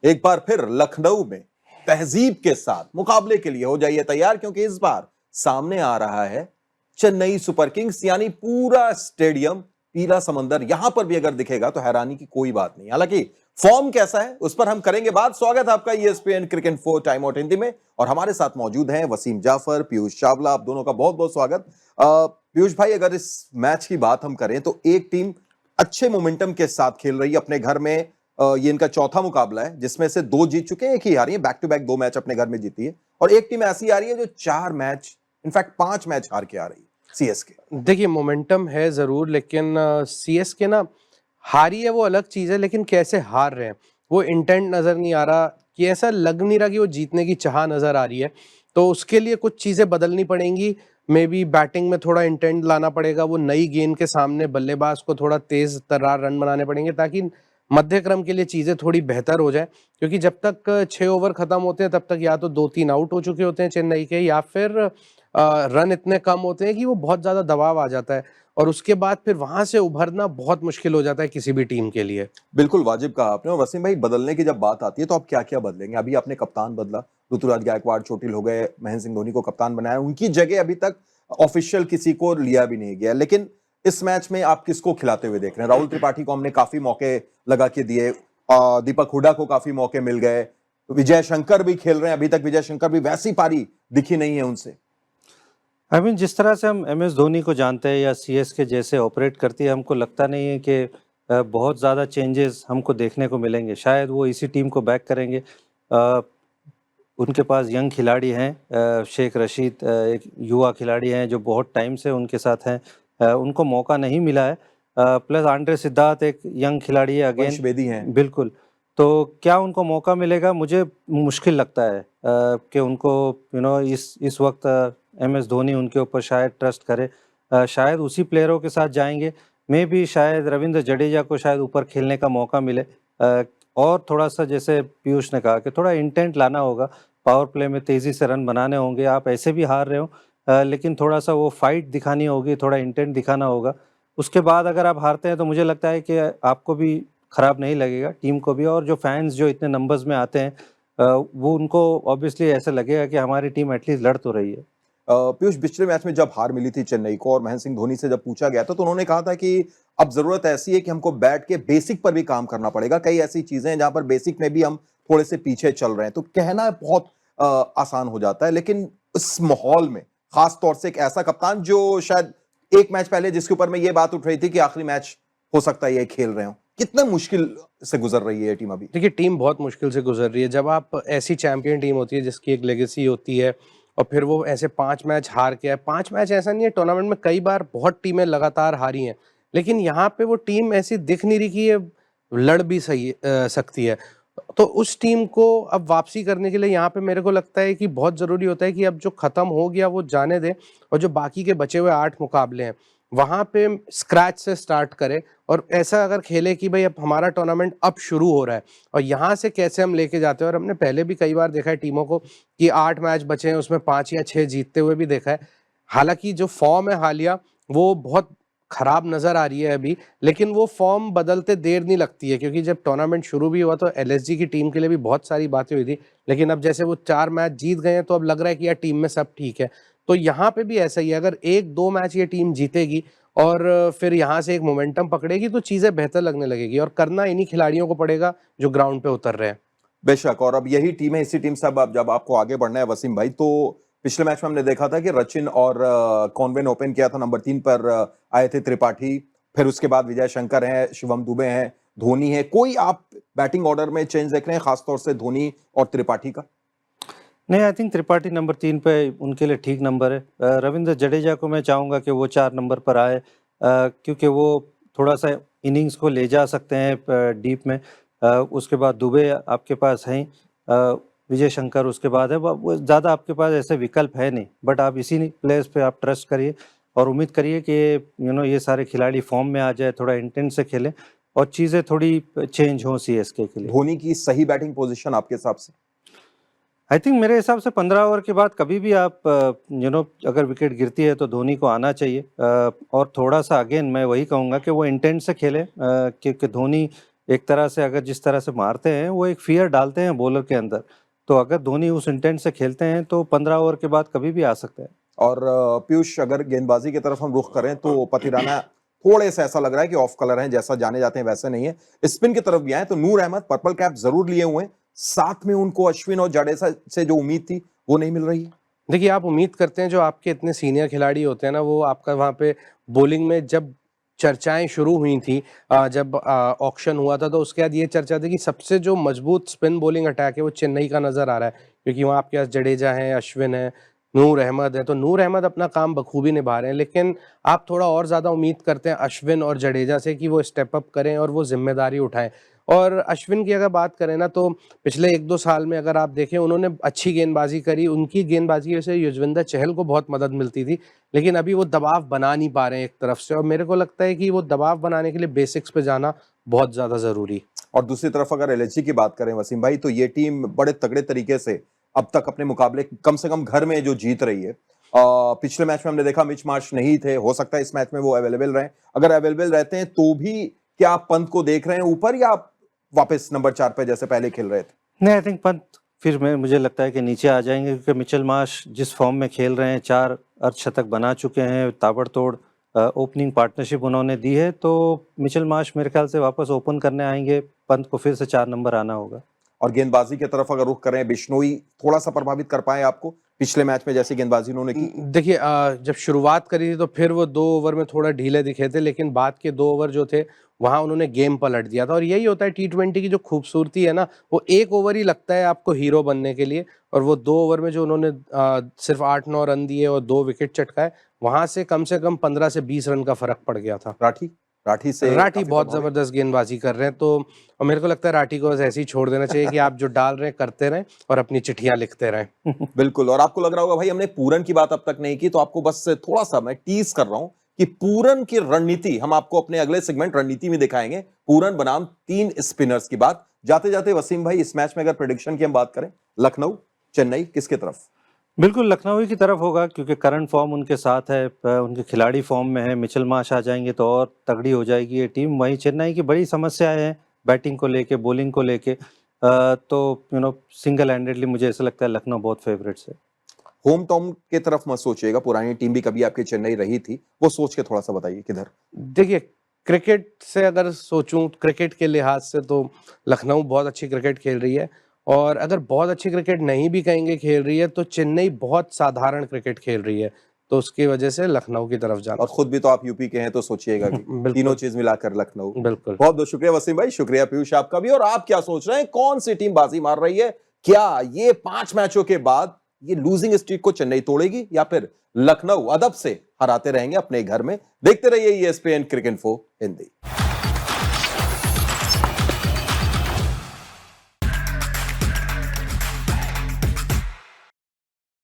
एक बार फिर लखनऊ में तहजीब के साथ मुकाबले के लिए हो जाइए तैयार, क्योंकि इस बार सामने आ रहा है चेन्नई सुपर किंग्स, यानी पूरा स्टेडियम पीला समंदर यहां पर भी अगर दिखेगा तो हैरानी की कोई बात नहीं। हालांकि फॉर्म कैसा है उस पर हम करेंगे बात। स्वागत है आपका ESPN cricket 4 time out Hindi में, और हमारे साथ मौजूद हैं वसीम जाफर, पीयूष चावला। आप दोनों का बहुत बहुत स्वागत। पीयूष भाई, अगर इस मैच की बात हम करें तो एक टीम अच्छे मोमेंटम के साथ खेल रही है अपने घर में। ये इनका चौथा मुकाबला है जिसमें से 2 जीत चुके हैं, एक ही हारी है। बैक टू बैक 2 मैच अपने घर में जीती है, और एक टीम ऐसी आ रही है जो 4 मैच, इनफैक्ट 5 मैच हार के आ रही है, CSK। देखिए, मोमेंटम है जरूर, लेकिन CSK ना हारी है वो अलग चीज है, लेकिन कैसे हार रहे हैं वो इंटेंट नजर नहीं आ रहा, कि ऐसा लग नहीं रहा कि वो जीतने की चाह नजर आ रही है। तो उसके लिए कुछ चीजें बदलनी पड़ेंगी। मे बी बैटिंग में थोड़ा इंटेंट लाना पड़ेगा, वो नई गेंद के सामने बल्लेबाज को थोड़ा तेज तर्रार रन बनाने पड़ेंगे ताकि मध्य क्रम के लिए चीजें थोड़ी बेहतर हो जाए। क्योंकि जब तक 6 ओवर खत्म होते हैं तब तक या तो 2-3 आउट हो चुके होते हैं चेन्नई के, या फिर रन इतने कम होते हैं कि वो बहुत ज्यादा दबाव आ जाता है, और उसके बाद फिर वहां से उभरना बहुत मुश्किल हो जाता है किसी भी टीम के लिए। बिल्कुल वाजिब कहा आपने। और वसीम भाई, बदलने की जब बात आती है तो आप क्या क्या बदलेंगे? अभी आपने कप्तान बदला, ऋतुराज गायकवाड़ चोटिल हो गए, महेंद्र सिंह धोनी को कप्तान बनाया, उनकी जगह अभी तक ऑफिशियल किसी को लिया भी नहीं गया। लेकिन इस मैच में आप किसको खिलाते हुए देख रहे हैं? राहुल त्रिपाठी को हमने काफी मौके लगा के दिए, दीपक हुडा को काफी मौके मिल गए, विजय शंकर भी खेल रहे हैं, अभी तक विजय शंकर भी वैसी पारी दिखी नहीं है उनसे। जिस तरह से हम MS धोनी को जानते हैं या CSK जैसे ऑपरेट करती है, हमको लगता नहीं है कि बहुत ज़्यादा चेंजेस हमको देखने को मिलेंगे। शायद वो इसी टीम को बैक करेंगे। उनके पास यंग खिलाड़ी हैं, शेख रशीद एक युवा खिलाड़ी हैं जो बहुत टाइम से उनके साथ हैं, उनको मौका नहीं मिला है। प्लस आंड्रे सिद्धार्थ एक यंग खिलाड़ी है, अगेन वंशवेदी हैं। बिल्कुल। तो क्या उनको मौका मिलेगा? मुझे मुश्किल लगता है कि उनको इस वक्त MS धोनी उनके ऊपर शायद ट्रस्ट करे। शायद उसी प्लेयरों के साथ जाएंगे। मे भी शायद रविंद्र जडेजा को शायद ऊपर खेलने का मौका मिले, और थोड़ा सा जैसे पीयूष ने कहा कि थोड़ा इंटेंट लाना होगा, पावर प्ले में तेज़ी से रन बनाने होंगे। आप ऐसे भी हार रहे हो, लेकिन थोड़ा सा वो फाइट दिखानी होगी, थोड़ा इंटेंट दिखाना होगा। उसके बाद अगर आप हारते हैं तो मुझे लगता है कि आपको भी ख़राब नहीं लगेगा, टीम को भी, और जो फैंस जो इतने नंबर्स में आते हैं वो उनको ऑब्वियसली ऐसा लगेगा कि हमारी टीम एटलीस्ट लड़ तो रही है। पीयूष, पिछले मैच में जब हार मिली थी चेन्नई को और महेंद्र सिंह धोनी से जब पूछा गया था तो उन्होंने कहा था कि अब जरूरत ऐसी है कि हमको बैट के बेसिक पर भी काम करना पड़ेगा। कई ऐसी चीजें हैं जहां पर बेसिक में भी हम थोड़े से पीछे चल रहे हैं। तो कहना बहुत आसान हो जाता है, लेकिन इस माहौल में खास तौर से एक ऐसा कप्तान जो शायद एक मैच पहले जिसके ऊपर में ये बात उठ रही थी कि आखिरी मैच हो सकता है ये खेल रहे हो, कितना मुश्किल से गुजर रही है ये टीम अभी? देखिए, टीम बहुत मुश्किल से गुजर रही है। जब आप ऐसी चैंपियन टीम होती है जिसकी एक लेगेसी होती है, और फिर वो ऐसे 5 मैच हार के है। 5 मैच ऐसा नहीं है, टूर्नामेंट में कई बार बहुत टीमें लगातार हारी हैं, लेकिन यहाँ पे वो टीम ऐसी दिख नहीं रही कि ये लड़ भी सकती है। तो उस टीम को अब वापसी करने के लिए यहाँ पे मेरे को लगता है कि बहुत जरूरी होता है कि अब जो खत्म हो गया वो जाने दे, और जो बाकी के बचे हुए 8 मुकाबले हैं वहां पे स्क्रैच से स्टार्ट करे, और ऐसा अगर खेले कि भाई अब हमारा टूर्नामेंट अब शुरू हो रहा है और यहाँ से कैसे हम लेके जाते हैं। और हमने पहले भी कई बार देखा है टीमों को कि 8 मैच बचे हैं उसमें 5 या 6 जीतते हुए भी देखा है। हालांकि जो फॉर्म है हालिया वो बहुत खराब नजर आ रही है अभी, लेकिन वो फॉर्म बदलते देर नहीं लगती है, क्योंकि जब टूर्नामेंट शुरू भी हुआ तो LSG की टीम के लिए भी बहुत सारी बातें हुई थी, लेकिन अब जैसे वो 4 मैच जीत गए हैं तो अब लग रहा है कि यार टीम में सब ठीक है। तो यहाँ पे भी ऐसा ही है, अगर 1-2 मैच ये टीम जीतेगी और फिर यहाँ से एक मोमेंटम पकड़ेगी तो चीजें बेहतर लगने लगेगी, और करना इन्हीं खिलाड़ियों को पड़ेगा जो ग्राउंड पे उतर रहे हैं। बेशक, और अब यही टीम है, इसी टीम से अब जब आपको आगे बढ़ना है वसीम भाई, तो पिछले मैच में हमने देखा था कि रचिन और कॉनवेन ओपन किया था, नंबर 3 पर आए थे त्रिपाठी, फिर उसके बाद विजय शंकर हैं, शिवम दुबे हैं, धोनी है। कोई आप बैटिंग ऑर्डर में चेंज देख रहे हैं, खासतौर से धोनी और त्रिपाठी का? नहीं, आई थिंक त्रिपाठी नंबर 3 पे उनके लिए ठीक नंबर है। रविंद्र जडेजा को मैं चाहूँगा कि वो 4 नंबर पर आए, क्योंकि वो थोड़ा सा इनिंग्स को ले जा सकते हैं डीप में। उसके बाद दुबे आपके पास हैं, विजय शंकर उसके बाद है। वो ज़्यादा आपके पास ऐसे विकल्प है नहीं, बट आप इसी प्लेयर्स पे आप ट्रस्ट करिए और उम्मीद करिए कि ये सारे खिलाड़ी फॉर्म में आ जाए, थोड़ा इंटेंट से खेलें और चीज़ें थोड़ी चेंज हों CSK के लिए। धोनी की सही बैटिंग पोजीशन आपके हिसाब से? आई थिंक मेरे हिसाब से 15 ओवर के बाद कभी भी आप अगर विकेट गिरती है तो धोनी को आना चाहिए। और थोड़ा सा अगेन मैं वही कहूँगा कि वो इंटेंट से खेले, क्योंकि धोनी एक तरह से अगर जिस तरह से मारते हैं वो एक फियर डालते हैं बॉलर के अंदर, तो अगर धोनी उस इंटेंट से खेलते हैं तो 15 ओवर के बाद कभी भी आ सकते हैं। और पीयूष, अगर गेंदबाजी की तरफ हम रुख करें तो पतिराना थोड़े से ऐसा लग रहा है कि ऑफ कलर हैं, जैसा जाने जाते हैं वैसे नहीं है। स्पिन की तरफ भी आए तो नूर अहमद पर्पल कैप जरूर लिए हुए हैं, साथ में उनको अश्विन और जडेजा से जो उम्मीद थी वो नहीं मिल रही है। देखिए, आप उम्मीद करते हैं जो आपके इतने सीनियर खिलाड़ी होते हैं ना, वो आपका वहाँ पे बॉलिंग में जब चर्चाएं शुरू हुई थी, जब ऑक्शन हुआ था, तो उसके बाद ये चर्चा थी कि सबसे जो मजबूत स्पिन बॉलिंग अटैक है वो चेन्नई का नजर आ रहा है, क्योंकि वहाँ आपके पास जडेजा है, अश्विन है, नूर अहमद है। तो नूर अहमद अपना काम बखूबी निभा रहे हैं, लेकिन आप थोड़ा और ज्यादा उम्मीद करते हैं अश्विन और जडेजा से कि वो स्टेप अप करें और वो जिम्मेदारी उठाएं। और अश्विन की अगर बात करें ना, तो पिछले 1-2 साल में अगर आप देखें, उन्होंने अच्छी गेंदबाजी करी, उनकी गेंदबाजी की वजह से युजवेंद्र चहल को बहुत मदद मिलती थी, लेकिन अभी वो दबाव बना नहीं पा रहे हैं एक तरफ से, और मेरे को लगता है कि वो दबाव बनाने के लिए बेसिक्स पे जाना बहुत ज्यादा जरूरी। और दूसरी तरफ अगर एलएचजी की बात करें वसीम भाई, तो ये टीम बड़े तगड़े तरीके से अब तक अपने मुकाबले कम से कम घर में जो जीत रही है। पिछले मैच में हमने देखा मिच मार्श नहीं थे, हो सकता है इस मैच में वो अवेलेबल रहे। अगर अवेलेबल रहते हैं तो भी क्या आप पंत को देख रहे हैं ऊपर, या आप वापस नंबर 4 पे जैसे पहले खेल रहे थे? नहीं, आई थिंक पंत फिर मुझे लगता है कि नीचे आ जाएंगे, क्योंकि मिचेल मार्श जिस फॉर्म में खेल रहे हैं, 4 अर्धशतक बना चुके हैं, ताबड़तोड़ ओपनिंग पार्टनरशिप उन्होंने दी है, तो मिचेल मार्श मेरे ख्याल से वापस ओपन करने आएंगे, पंत को फिर से 4 नंबर आना होगा। और गेंदबाजी की तरफ अगर रुख करें, बिश्नोई थोड़ा सा प्रभावित कर पाए आपको पिछले मैच में जैसी गेंदबाजी उन्होंने की? देखिए, जब शुरुआत करी थी तो फिर वो 2 ओवर में थोड़ा ढीले दिखे थे, लेकिन बाद के 2 ओवर जो थे वहां उन्होंने गेम पलट दिया था। और यही होता है T20 की जो खूबसूरती है ना, वो 1 ओवर ही लगता है आपको हीरो बनने के लिए, और वो 2 ओवर में जो उन्होंने सिर्फ 8-9 रन दिए और 2 विकेट चटकाए, वहां से कम 15 से 20 रन का फर्क पड़ गया था। राठी बहुत जबरदस्त गेंदबाजी कर रहे हैं, तो और मेरे को लगता है राठी को बस ऐसे ही छोड़ देना चाहिए कि आप जो डाल रहे हैं करते रहें और अपनी चिट्ठियां लिखते रहें। बिल्कुल। और आपको लग रहा होगा भाई हमने पूरन की बात अब तक नहीं की, तो आपको बस थोड़ा सा मैं टीज कर रहा हूं कि पूरन की रणनीति हम आपको अपने अगले सेगमेंट रणनीति में दिखाएंगे। पूरन बनाम 3 स्पिनर्स की बात। जाते जाते वसीम भाई, इस मैच में अगर प्रेडिक्शन की हम बात करें, लखनऊ चेन्नई किसके तरफ? बिल्कुल लखनऊ ही की तरफ होगा, क्योंकि करंट फॉर्म उनके साथ है, उनके खिलाड़ी फॉर्म में है। मिचेल मार्श आ जाएंगे तो और तगड़ी हो जाएगी ये टीम। वहीं चेन्नई की बड़ी समस्याएं हैं बैटिंग को लेके, बॉलिंग को लेके, तो सिंगल हैंडेडली मुझे ऐसा लगता है लखनऊ बहुत फेवरेट्स है। होम टाउन के तरफ मत सोचिएगा, पुरानी टीम भी कभी आपकी चेन्नई रही थी, वो सोच के थोड़ा सा बताइए किधर। देखिए, क्रिकेट से अगर सोचूं, क्रिकेट के लिहाज से तो लखनऊ बहुत अच्छी क्रिकेट खेल रही है, और अगर बहुत अच्छी क्रिकेट नहीं भी कहेंगे खेल रही है, तो चेन्नई बहुत साधारण क्रिकेट खेल रही है, तो उसकी वजह से लखनऊ की तरफ जाना। और खुद भी तो आप यूपी के हैं, तो सोचिएगा कि तीनों चीज मिलाकर लखनऊ। बिल्कुल। बहुत बहुत शुक्रिया वसीम भाई, शुक्रिया पीयूष आपका भी। और आप क्या सोच रहे हैं, कौन सी टीम बाजी मार रही है? क्या ये 5 मैचों के बाद ये लूजिंग स्ट्रीक को चेन्नई तोड़ेगी, या फिर लखनऊ अदब से हराते रहेंगे अपने घर में? देखते रहिए ESPN क्रिकेट इन्फो हिंदी।